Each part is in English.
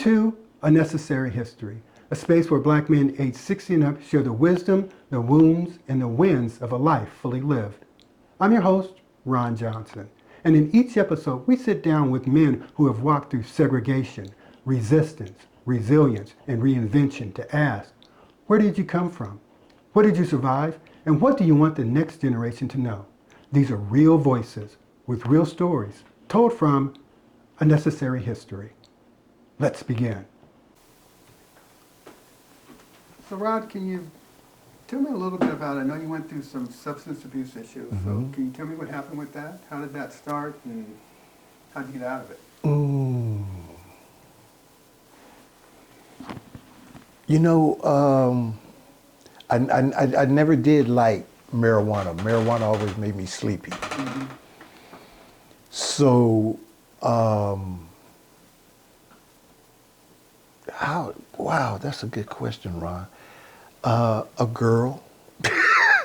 to A Necessary History, a space where black men aged 60 and up share the wisdom, the wounds, and the wins of a life fully lived. I'm your host, Ron Johnson, and in each episode we sit down with men who have walked through segregation, resistance, resilience, and reinvention to ask, where did you come from? What did you survive? And what do you want the next generation to know? These are real voices with real stories told from A Necessary History. Let's begin. So Rod, can you tell me a little bit about, I know you went through some substance abuse issues, so can you tell me what happened with that? How did that start and how did you get out of it? You know, I never did like marijuana. Marijuana always made me sleepy. So, wow, that's a good question, Ron. A girl.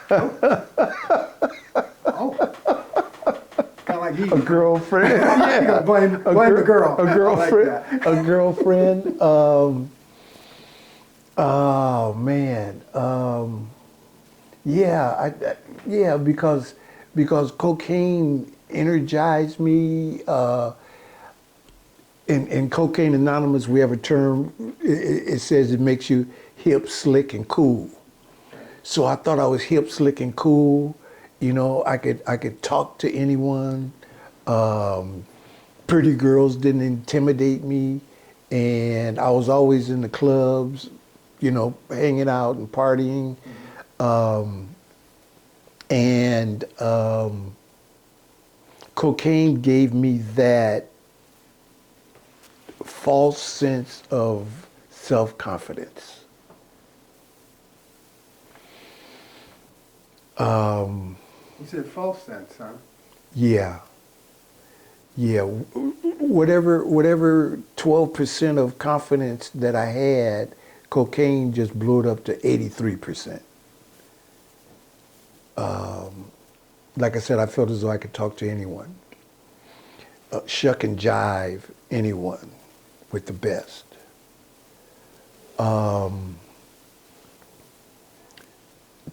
Oh, kind of like you. A girlfriend. Yeah, blame the girl. A girlfriend. I like that. A girlfriend. Oh man. Yeah, because cocaine energized me. In Cocaine Anonymous, we have a term. It says it makes you hip, slick, and cool. So I thought I was hip, slick, and cool. You know, I could talk to anyone. Pretty girls didn't intimidate me, and I was always in the clubs, you know, hanging out and partying. Cocaine gave me that false sense of self-confidence. You said false sense, huh? Yeah. Whatever 12% of confidence that I had, cocaine just blew it up to 83%. Like I said, I felt as though I could talk to anyone, shuck and jive anyone with the best.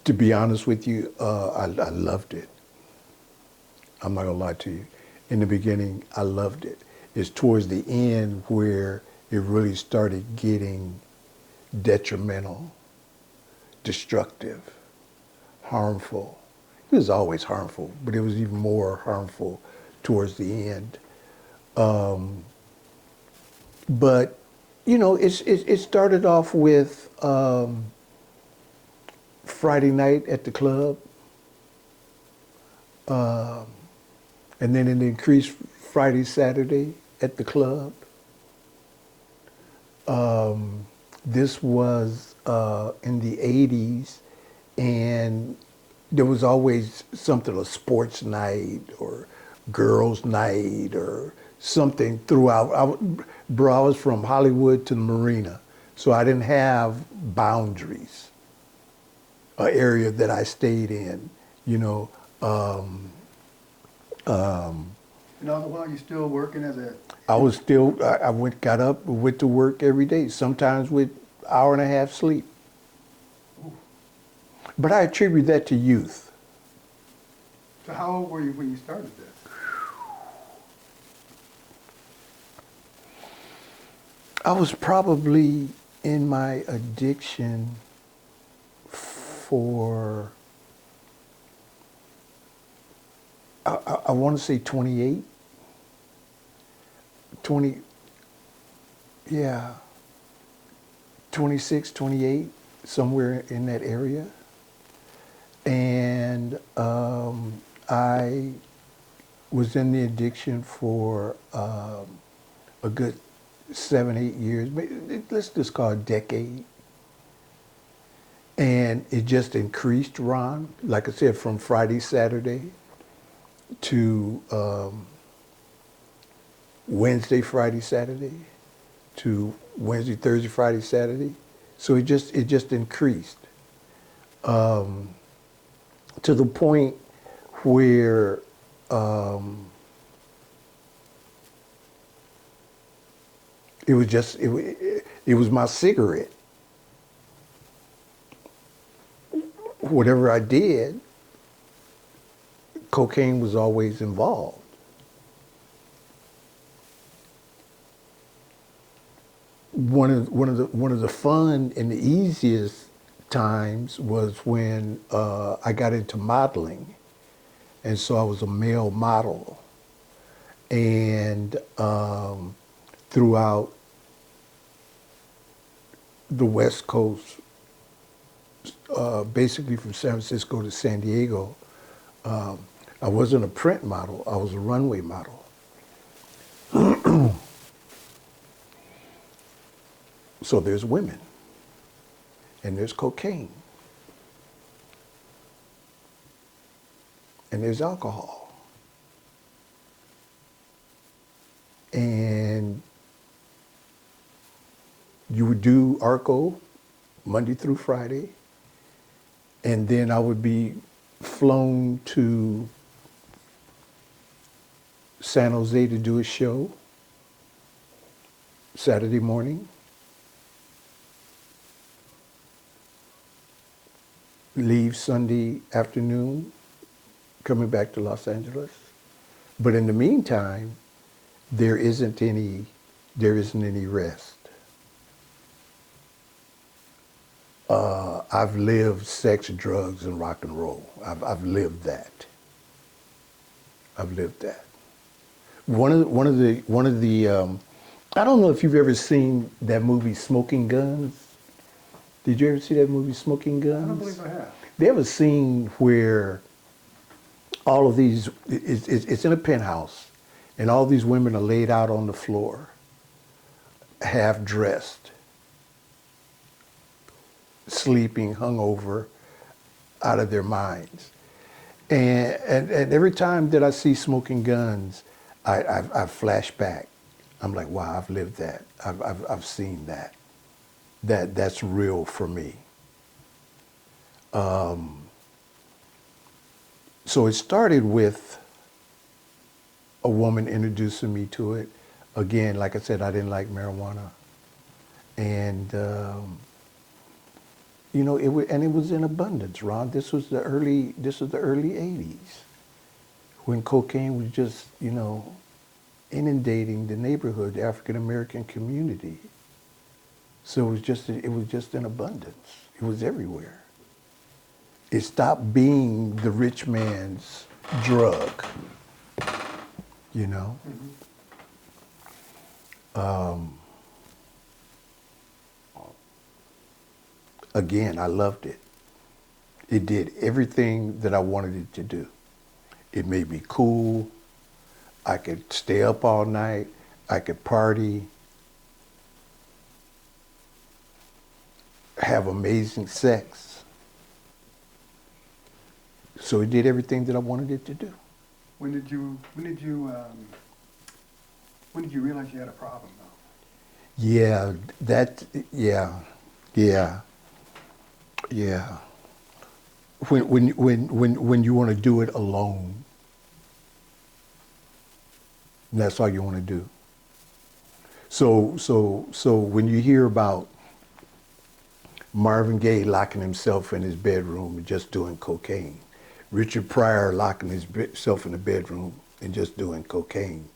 To be honest with you, I loved it. I'm not gonna lie to you. In the beginning, I loved it. It's towards the end where it really started getting detrimental, destructive, harmful. It was always harmful, but it was even more harmful towards the end. But you know, it started off with Friday night at the club, and then it increased Friday, Saturday at the club. This was in the 80s, and there was always something, a sports night or girls' night or something throughout. I was from Hollywood to the Marina, so I didn't have boundaries, an area that I stayed in, you know. And all the while you're still working as a... I got up, went to work every day, sometimes with hour and a half sleep. Ooh. But I attribute that to youth. So how old were you when you started this? I was probably in my addiction for, I want to say 28. 20, yeah, 26, 28, somewhere in that area. And I was in the addiction for a good 7, 8 years, let's just call it a decade. And it just increased, Ron, like I said, from Friday, Saturday to Wednesday, Friday, Saturday to Wednesday, Thursday, Friday, Saturday. So it just increased to the point where It was just, it was my cigarette. Whatever I did, cocaine was always involved. One of the fun and the easiest times was when I got into modeling, and so I was a male model, and throughout the West Coast, basically from San Francisco to San Diego, I wasn't a print model, I was a runway model. So there's women, and there's cocaine, and there's alcohol. And you would do ARCO Monday through Friday, and then I would be flown to San Jose to do a show Saturday morning. Leave Sunday afternoon, coming back to Los Angeles. But in the meantime, there isn't any rest. I've lived sex, drugs, and rock and roll. I've lived that. I've lived that. One of the I don't know if you've ever seen that movie Smoking Guns. Did you ever see that movie Smoking Guns? I don't believe I have. They have a scene where all of these, it's in a penthouse, and all these women are laid out on the floor, half dressed, sleeping, hungover, out of their minds. And every time that I see Smoking Guns, I flash back. I'm like, wow, I've lived that. I've seen that. That's real for me. So it started with a woman introducing me to it. Again, like I said, I didn't like marijuana, and it was in abundance, Ron. This was the early '80s, when cocaine was just inundating the neighborhood, the African American community. So it was just in abundance. It was everywhere. It stopped being the rich man's drug, Again, I loved it. It did everything that I wanted it to do. It made me cool. I could stay up all night. I could party. Have amazing sex. So it did everything that I wanted it to do. When did you realize you had a problem though? Yeah. When you want to do it alone, that's all you want to do. So when you hear about Marvin Gaye locking himself in his bedroom and just doing cocaine, Richard Pryor locking himself in the bedroom and just doing cocaine,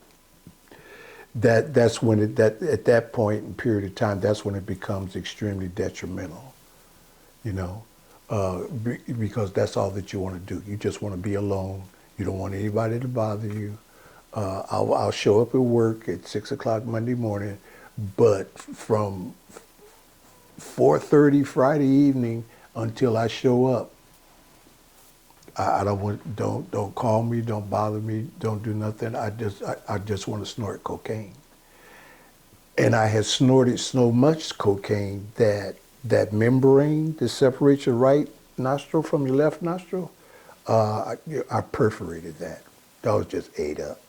that's when at that point in period of time, that's when it becomes extremely detrimental, because that's all that you want to do. You just want to be alone. You don't want anybody to bother you. I'll show up at work at 6 o'clock Monday morning, but from 4:30 Friday evening until I show up, I don't call me, don't bother me, don't do nothing. I just want to snort cocaine. And I had snorted so much cocaine that membrane that separates your right nostril from your left nostril, I perforated that. That was just ate up.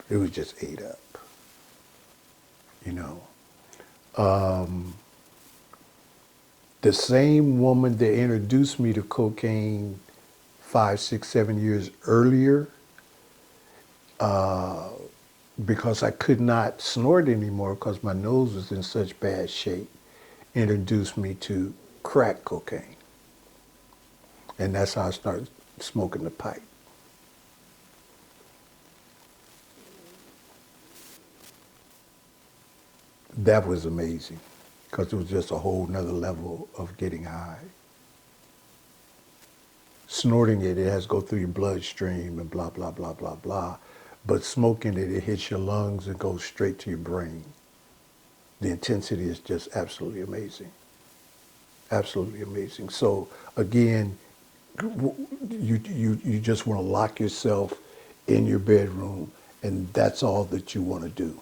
It was just ate up. The same woman that introduced me to cocaine 5, 6, 7 years earlier because I could not snort anymore because my nose was in such bad shape, introduced me to crack cocaine. And that's how I started smoking the pipe. That was amazing because it was just a whole nother level of getting high. Snorting it, it has to go through your bloodstream and blah, blah, blah, blah, blah. But smoking it, it hits your lungs and goes straight to your brain. The intensity is just absolutely amazing. Absolutely amazing. So again, you just want to lock yourself in your bedroom, and that's all that you want to do.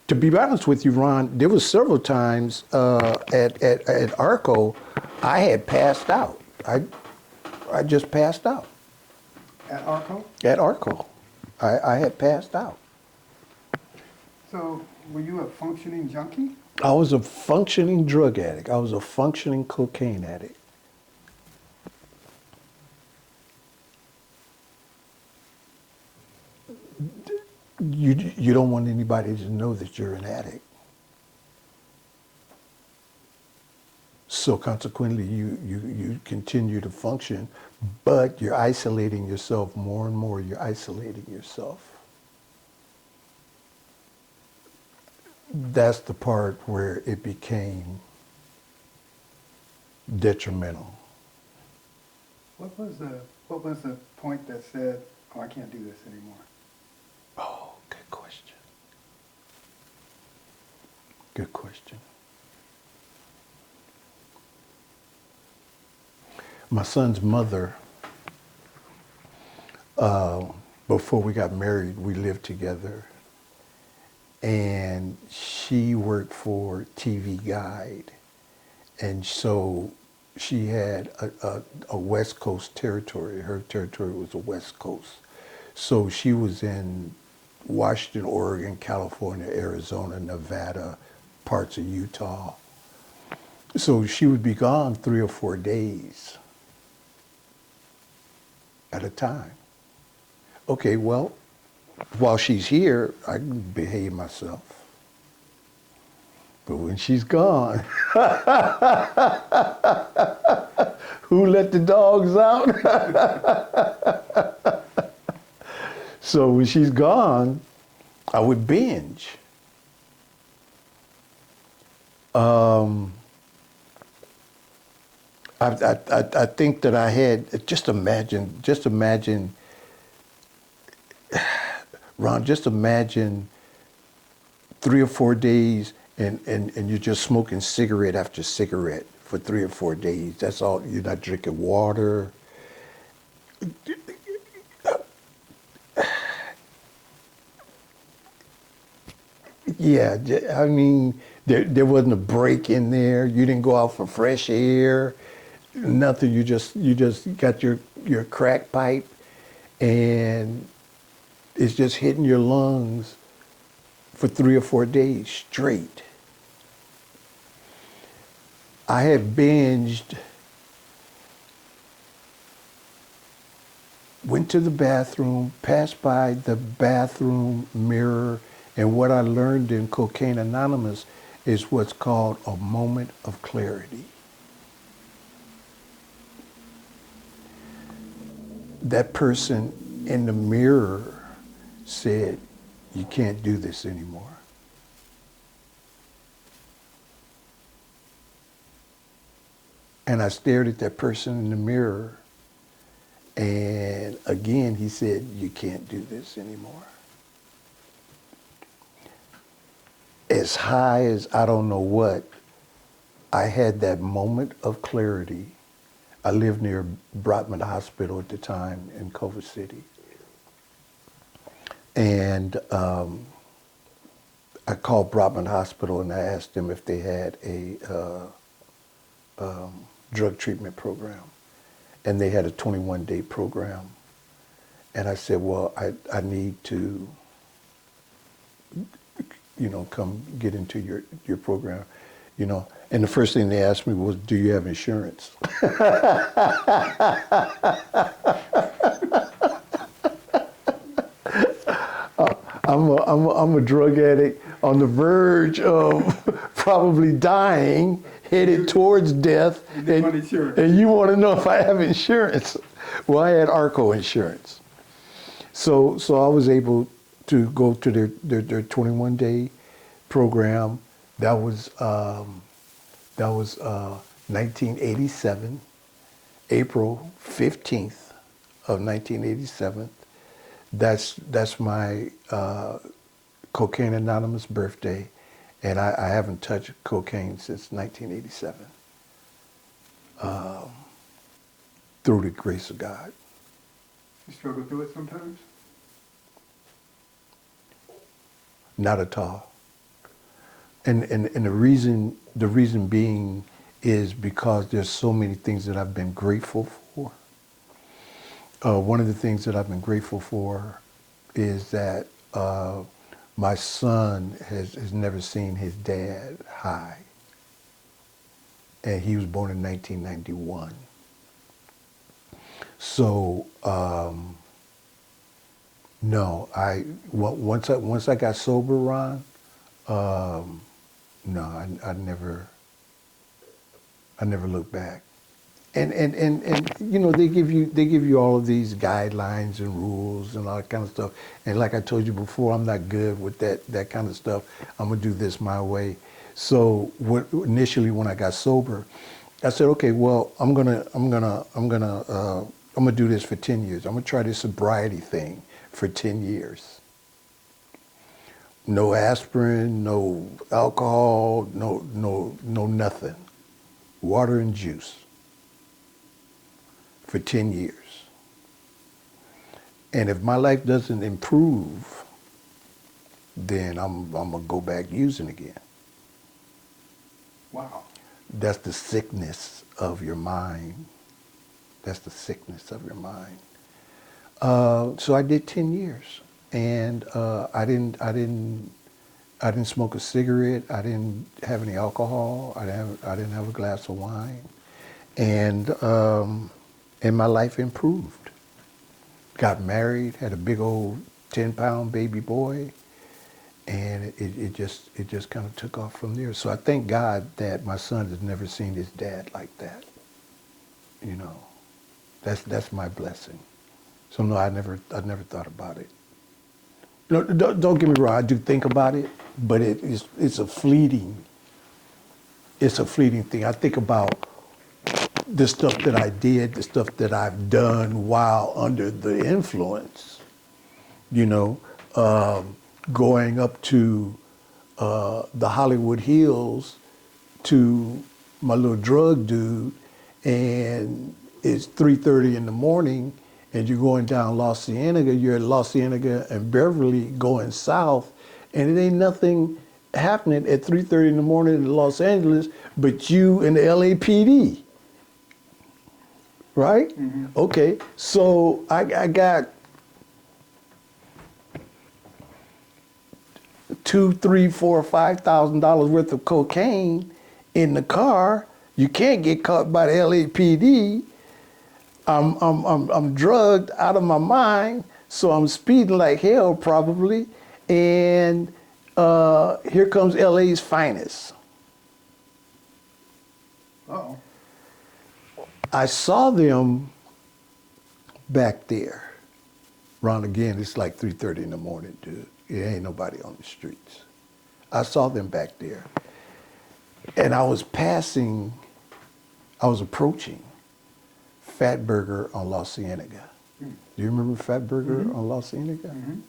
To be honest with you, Ron, there was several times at ARCO, I had passed out. I just passed out. At ARCO? At ARCO, I had passed out. So, were you a functioning junkie? I was a functioning drug addict. I was a functioning cocaine addict. You don't want anybody to know that you're an addict. So consequently, you continue to function, but you're isolating yourself more and more. You're isolating yourself. That's the part where it became detrimental. What was the point that said, "Oh, I can't do this anymore"? Oh, good question. Good question. My son's mother, before we got married, we lived together. And she worked for TV Guide. And so she had a West Coast territory. Her territory was the West Coast. So she was in Washington, Oregon, California, Arizona, Nevada, parts of Utah. So she would be gone 3 or 4 days at a time. Okay, well, while she's here, I can behave myself. But when she's gone, who let the dogs out? So when she's gone, I would binge. I think that I had, just imagine, Ron, just imagine 3 or 4 days and you're just smoking cigarette after cigarette for 3 or 4 days. That's all. You're not drinking water. Yeah, I mean, there wasn't a break in there. You didn't go out for fresh air, nothing. You just got your crack pipe, and it's just hitting your lungs for 3 or 4 days straight. I had binged, went to the bathroom, passed by the bathroom mirror, and what I learned in Cocaine Anonymous is what's called a moment of clarity. That person in the mirror said, "You can't do this anymore." And I stared at that person in the mirror, and again he said, "You can't do this anymore." As high as I don't know what, I had that moment of clarity. I lived near Rodney Hospital at the time in Culver City. And I called Rodney Hospital and I asked them if they had a drug treatment program. And they had a 21-day program. And I said, well, I need to, come get into your program, And the first thing they asked me was, do you have insurance? I'm a drug addict on the verge of probably dying, headed towards death. And you want insurance. And you want to know if I have insurance. Well, I had ARCO insurance. So I was able to go to their 21-day program. That was 1987, April 15th of 1987. That's my Cocaine Anonymous birthday, and I haven't touched cocaine since 1987. Through the grace of God. You struggle through it sometimes? Not at all. And the reason being is because there's so many things that I've been grateful for. One of the things that I've been grateful for is that my son has never seen his dad high. And he was born in 1991. So, no, once I got sober, Ron, no, I never looked back. And you know, they give you all of these guidelines and rules and all that kind of stuff. And like I told you before, I'm not good with that kind of stuff. I'm gonna do this my way. So initially when I got sober, I said, okay, well, I'm gonna do this for 10 years. I'm gonna try this sobriety thing for 10 years. No aspirin, no alcohol, no nothing. Water and juice for 10 years. And if my life doesn't improve, then I'm gonna go back using again. Wow. That's the sickness of your mind. That's the sickness of your mind. So I did 10 years, and I didn't smoke a cigarette. I didn't have any alcohol. I didn't have a glass of wine, and my life improved. Got married, had a big old 10-pound baby boy, and it just kind of took off from there. So I thank God that my son has never seen his dad like that. You know, that's my blessing. So no, I never thought about it. No, don't get me wrong. I do think about it, but it's a fleeting thing. I think about the stuff that I did, the stuff that I've done while under the influence. You know, going up to the Hollywood Hills to my little drug dude, and it's 3:30 in the morning, and you're going down La Cienega. You're at La Cienega and Beverly going south, and it ain't nothing happening at 3:30 in the morning in Los Angeles but you and the LAPD. Right? Mm-hmm. Okay, so I got $2,000, $3,000, $4,000, $5,000 worth of cocaine in the car. You can't get caught by the LAPD. I'm drugged out of my mind, so I'm speeding like hell probably, and here comes LA's finest. Uh-oh. I saw them back there. Ron, again, it's like 3:30 in the morning, dude. There ain't nobody on the streets. I saw them back there. And I was approaching Fat Burger on La Cienega. Do you remember Fat Burger on La Cienega? Mm-hmm.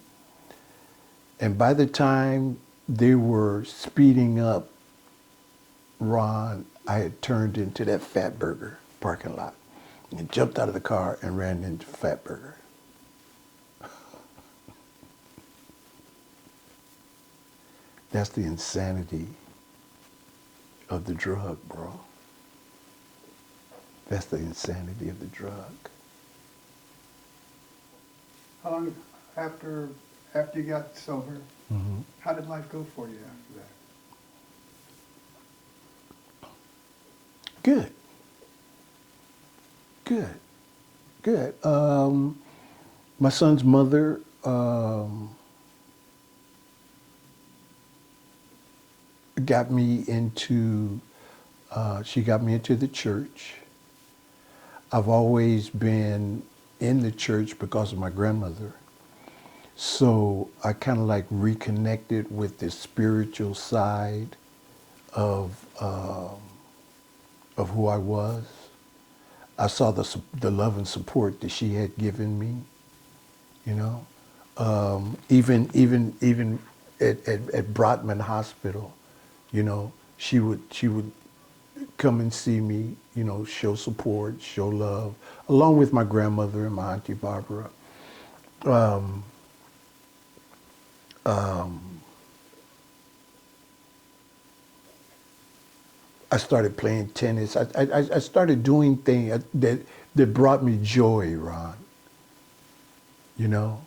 And by the time they were speeding up, Ron, I had turned into that Fat Burger parking lot and jumped out of the car and ran into Fat Burger. That's the insanity of the drug, bro. That's the insanity of the drug. How long after you got sober, how did life go for you after that? Good. My son's mother got me into, she got me into the church. I've always been in the church because of my grandmother. So I kind of like reconnected with the spiritual side of who I was. I saw the love and support that she had given me, you know. Even at Brotman Hospital, you know, she would come and see me, you know, show support, show love, along with my grandmother and my auntie Barbara. I started playing tennis. I started doing things that brought me joy, Ron. You know,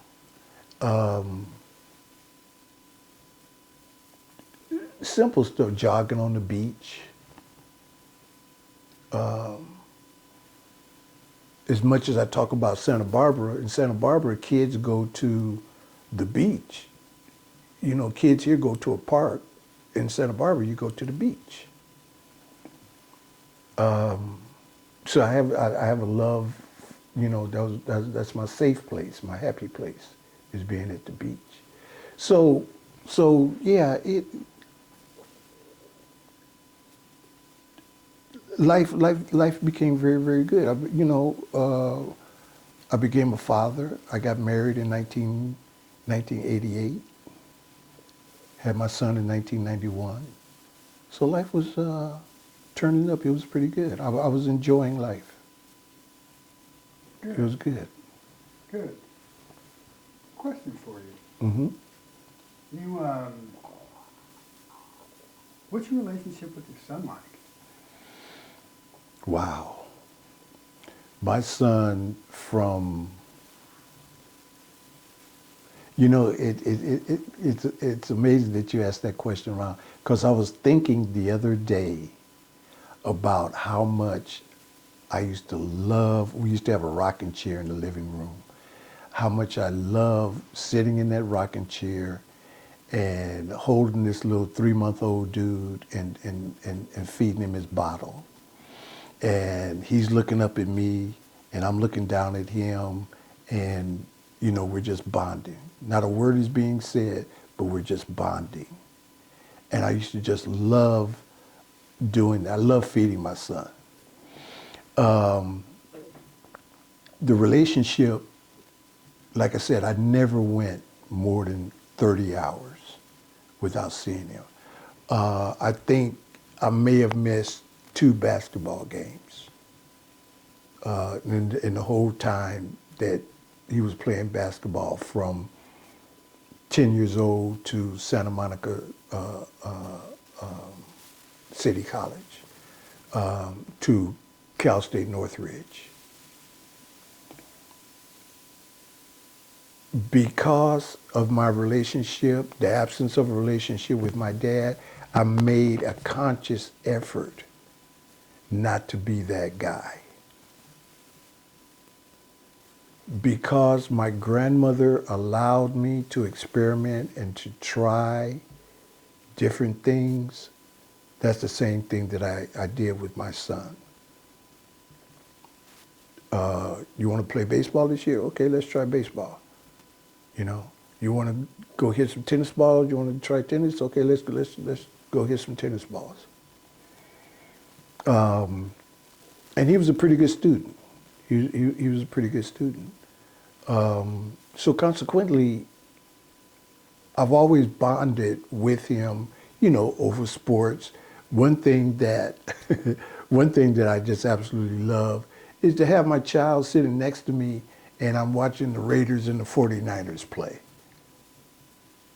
simple stuff, jogging on the beach. As much as I talk about Santa Barbara, in Santa Barbara, kids go to the beach. You know, kids here go to a park. In Santa Barbara, you go to the beach. So I have a love, you know, that's my safe place, my happy place, is being at the beach. So yeah, life became very, very good. I became a father. I got married in 1988. Had my son in 1991. So life was turning up. It was pretty good. I was enjoying life. Good. It was good. Good. Question for you. Mm-hmm. What's your relationship with your son like? Wow. My son it's amazing that you asked that question, Ron, because I was thinking the other day about how much I used to love, we used to have a rocking chair in the living room, how much I love sitting in that rocking chair and holding this little 3-month-old dude and feeding him his bottle. And he's looking up at me and I'm looking down at him, and you know, we're just bonding. Not a word is being said, but we're just bonding. And I used to just love doing that. I love feeding my son. The relationship, like I said, I never went more than 30 hours without seeing him. I think I may have missed 2 basketball games in the whole time that he was playing basketball, from 10 years old to Santa Monica City College, to Cal State Northridge. Because of my relationship, the absence of a relationship with my dad, I made a conscious effort not to be that guy. Because my grandmother allowed me to experiment and to try different things, that's the same thing that I did with my son. You want to play baseball this year? Okay, let's try baseball. You know, you want to go hit some tennis balls? You want to try tennis? Okay, let's go hit some tennis balls. And he was a pretty good student. He was a pretty good student. So consequently, I've always bonded with him, you know, over sports. One thing that I just absolutely love is to have my child sitting next to me and I'm watching the Raiders and the 49ers play.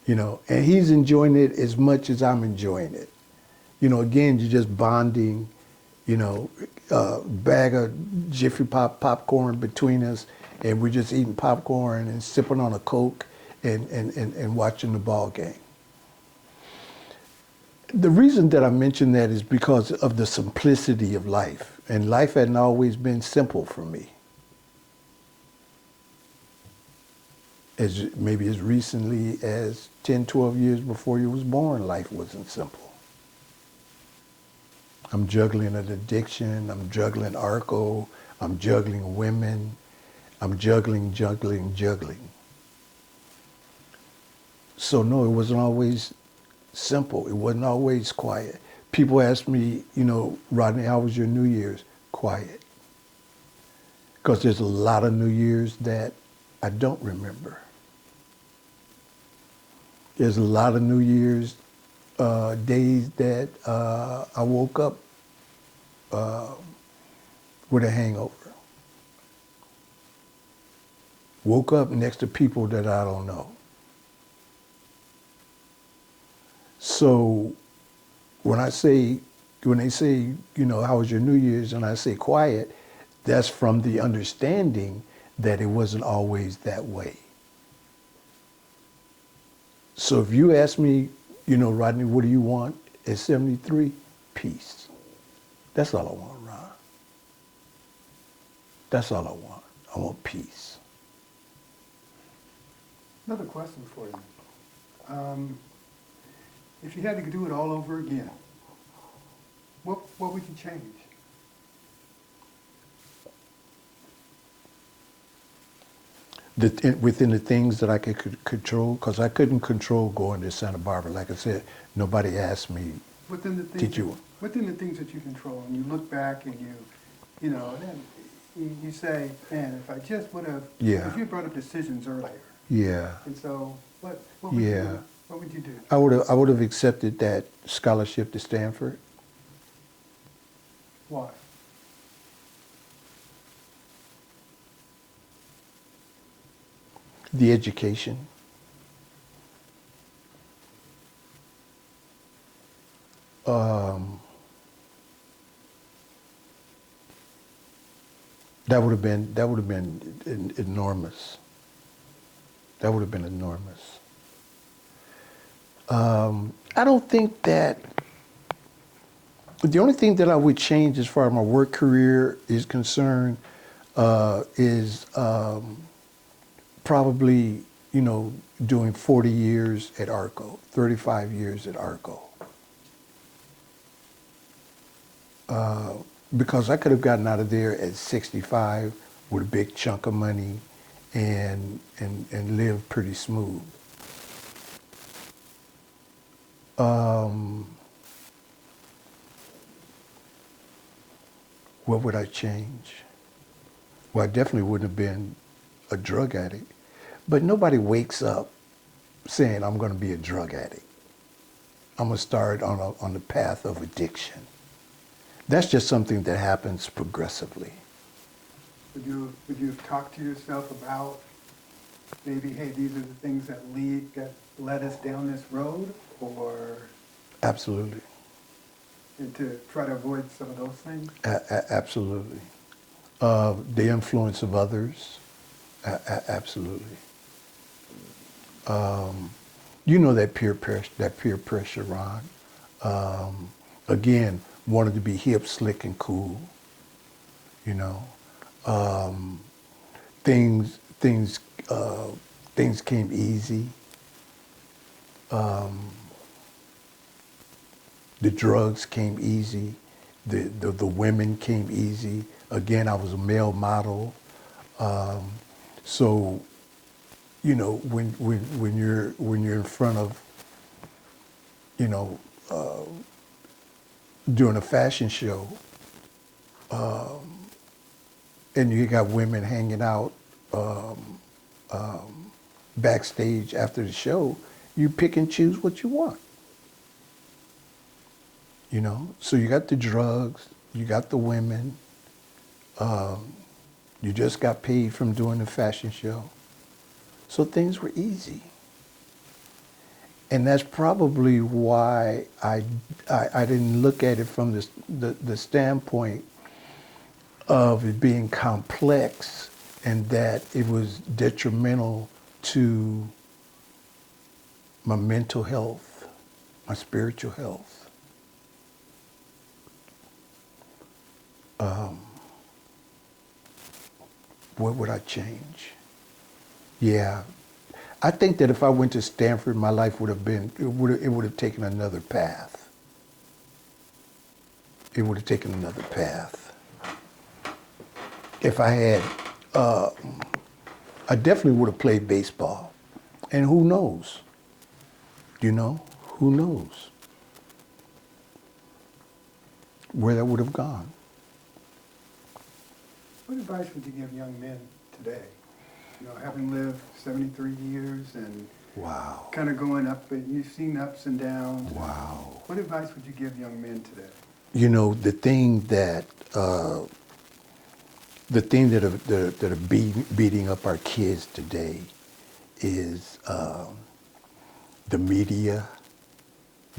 You know, and he's enjoying it as much as I'm enjoying it. You know, again, you're just bonding, you know, bag of Jiffy Pop popcorn between us, and we're just eating popcorn and sipping on a Coke and watching the ball game. The reason that I mention that is because of the simplicity of life. And life hadn't always been simple for me. Maybe as recently as 10, 12 years before you was born, life wasn't simple. I'm juggling an addiction. I'm juggling ARCO. I'm juggling women. I'm juggling. So no, it wasn't always simple. It wasn't always quiet. People ask me, Rodney, how was your New Year's? Quiet. Because there's a lot of New Year's that I don't remember. There's a lot of New Year's days that I woke up with a hangover. Woke up next to people that I don't know. So when they say, how was your New Year's? And I say quiet, that's from the understanding that it wasn't always that way. So if you ask me, Rodney, what do you want at 73? Peace. That's all I want, Ron. That's all I want. I want peace. Another question for you. If you had to do it all over again, what would you change? Within the things that I could control, because I couldn't control going to Santa Barbara. Like I said, nobody asked me, Within the things that you control, and you look back and you say, man, if I just would have, because you brought up decisions earlier. Yeah. And so, what would you do? I would have accepted that scholarship to Stanford. Why? The education. That would have been enormous. That would have been enormous. I don't think that, the only thing that I would change as far as my work career is concerned is probably, doing 40 years at ARCO, 35 years at ARCO. Because I could have gotten out of there at 65 with a big chunk of money and lived pretty smooth. What would I change? Well, I definitely wouldn't have been a drug addict. But nobody wakes up saying, I'm going to be a drug addict. I'm going to start on the path of addiction. That's just something that happens progressively. Would you have talked to yourself about maybe, hey, these are the things that led us down this road, or? Absolutely. And to try to avoid some of those things? Absolutely. The influence of others, absolutely. That peer pressure, Ron. Again, wanted to be hip, slick, and cool. Things came easy. The drugs came easy. The women came easy. Again, I was a male model. So, when you're in front of, doing a fashion show, and you got women hanging out backstage after the show, you pick and choose what you want. So you got the drugs, you got the women, you just got paid from doing the fashion show. So things were easy. And that's probably why I didn't look at it from the standpoint of it being complex and that it was detrimental to my mental health, my spiritual health. What would I change? Yeah. I think that if I went to Stanford, my life would have taken another path. it would have taken another path. If I had, I definitely would have played baseball. And who knows? You know, who knows where that would have gone. What advice would you give young men today? You know, having lived 73 years and Wow. kind of going up, but you've seen ups and downs. Wow. What advice would you give young men today? You know, the thing that are beating up our kids today is the media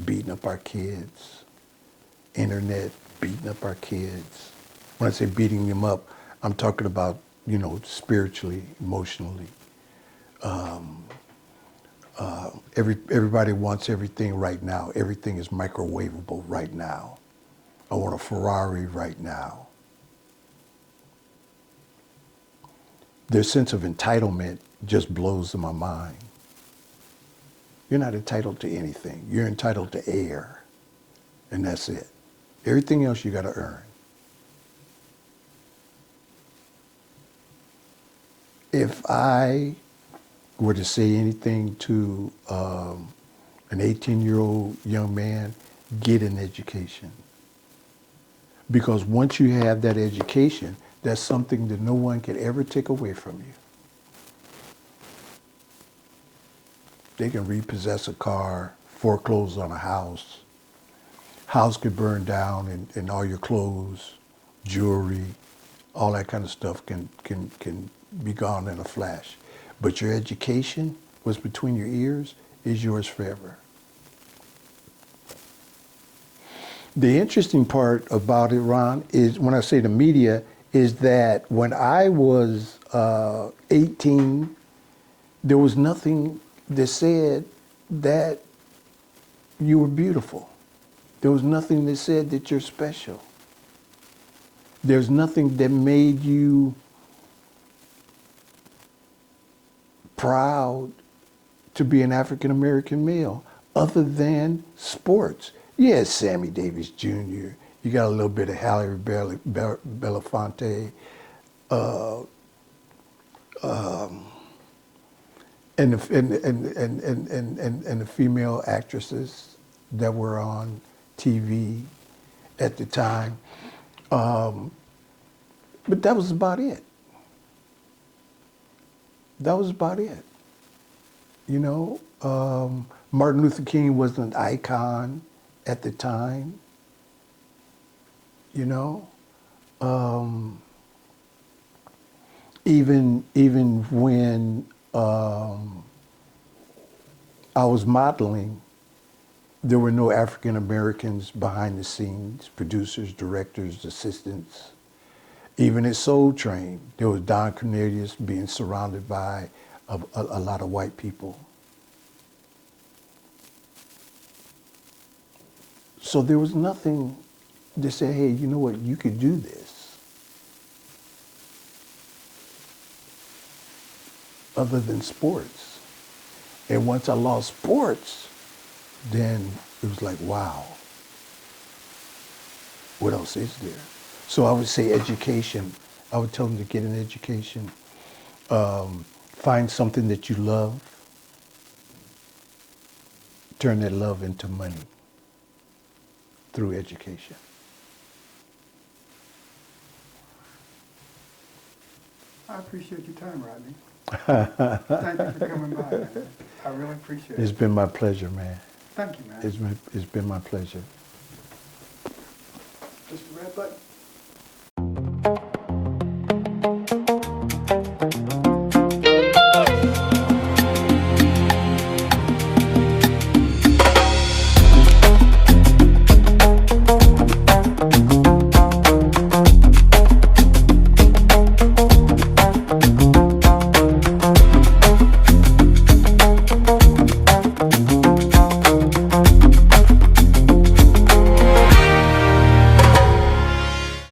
beating up our kids, internet beating up our kids. When I say beating them up, I'm talking about, you know, spiritually, emotionally. Everybody wants everything right now. Everything is microwavable right now. I want a Ferrari right now. Their sense of entitlement just blows my mind. You're not entitled to anything. You're entitled to air, and that's it. Everything else you got to earn. If I were to say anything to an 18-year-old young man, get an education. Because once you have that education, that's something that no one can ever take away from you. They can repossess a car, foreclose on a house. House could burn down and all your clothes, jewelry, all that kind of stuff can be gone in a flash. But your education, what's between your ears, is yours forever. The interesting part about it, Ron, is when I say the media, is that when I was 18, there was nothing that said that you were beautiful. There was nothing that said that you're special. There's nothing that made you proud to be an African American male other than sports. Yes, Sammy Davis Jr. You got a little bit of Halle Belafonte, and the female actresses that were on TV at the time. But that was about it. That was about it. You know, Martin Luther King was an icon at the time. You know, even when I was modeling, there were no African Americans behind the scenes, producers, directors, assistants. Even at Soul Train, there was Don Cornelius being surrounded by a lot of white people. So there was nothing to say, hey, you know what, you could do this. Other than sports. And once I lost sports, then it was like, wow, what else is there? So I would say education. I would tell them to get an education. Find something that you love. Turn that love into money through education. I appreciate your time, Rodney. Thank you for coming by, man. I really appreciate it. It's been my pleasure, man. Thank you, man. It's been my pleasure. Just a red button.